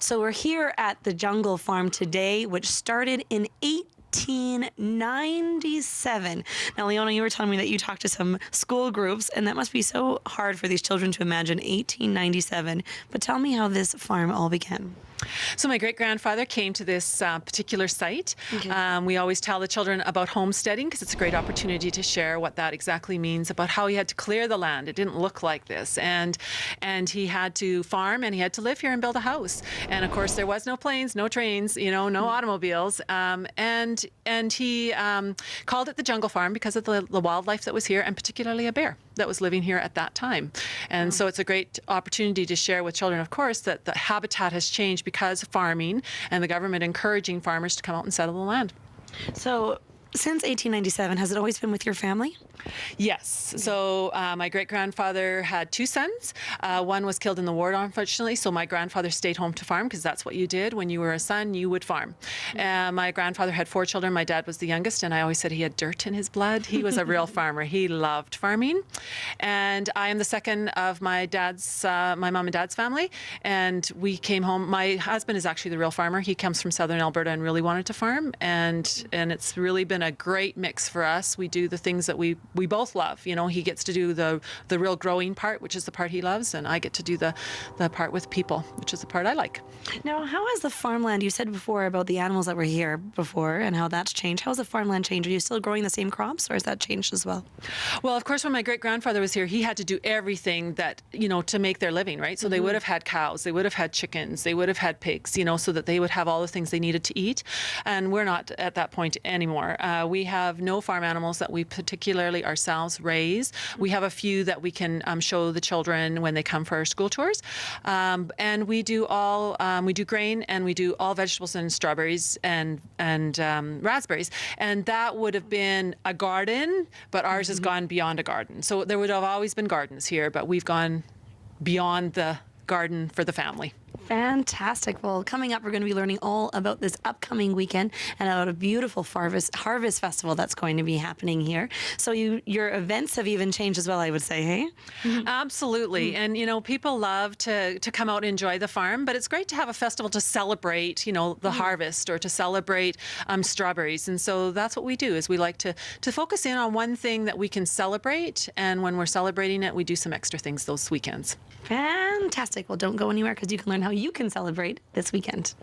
So we're here at the Jungle Farm today, which started in 1897. Now, Leona, you were telling me that you talked to some school groups, and that must be so hard for these children to imagine 1897. But tell me how this farm all began. So my great-grandfather came to this particular site. Okay. We always tell the children about homesteading because it's a great opportunity to share what that exactly means, about how he had to clear the land. It didn't look like this. And he had to farm, and he had to live here and build a house. And of course, there was no planes, no trains, no automobiles. And he called it the Jungle Farm because of the wildlife that was here, and particularly a bear that was living here at that time. And so it's a great opportunity to share with children, of course, that the habitat has changed because of farming and the government encouraging farmers to come out and settle the land. So since 1897, has it always been with your family? Yes. So my great-grandfather had two sons. One was killed in the war, unfortunately, so my grandfather stayed home to farm because that's what you did. When you were a son, you would farm. My grandfather had four children. My dad was the youngest, and I always said he had dirt in his blood. He was a real farmer. He loved farming. And I am the second of my mom and dad's family, and we came home. My husband is actually the real farmer. He comes from southern Alberta and really wanted to farm, and it's really been a great mix for us. We do the things that we both love. He gets to do the real growing part, which is the part he loves, and I get to do the part with people, which is the part I like. Now, how has the farmland, you said before about the animals that were here before and how that's changed. How has the farmland changed? Are you still growing the same crops, or has that changed as well? Well, of course, when my great-grandfather was here, he had to do everything that, to make their living, right? So they would have had cows, they would have had chickens, they would have had pigs, so that they would have all the things they needed to eat. And we're not at that point anymore. We have no farm animals that we particularly ourselves raise. We have a few that we can show the children when they come for our school tours. And we do we do grain, and we do all vegetables and strawberries and raspberries. And that would have been a garden, but ours has gone beyond a garden. So there would have always been gardens here, but we've gone beyond the garden for the family. Fantastic. Well, coming up, we're going to be learning all about this upcoming weekend and about a beautiful harvest festival that's going to be happening here. So your events have even changed as well, I would say, hey? Absolutely. And, people love to come out and enjoy the farm, but it's great to have a festival to celebrate, the harvest, or to celebrate strawberries. And so that's what we do, is we like to focus in on one thing that we can celebrate. And when we're celebrating it, we do some extra things those weekends. Fantastic. Well, don't go anywhere, because you can learn how you can celebrate this weekend.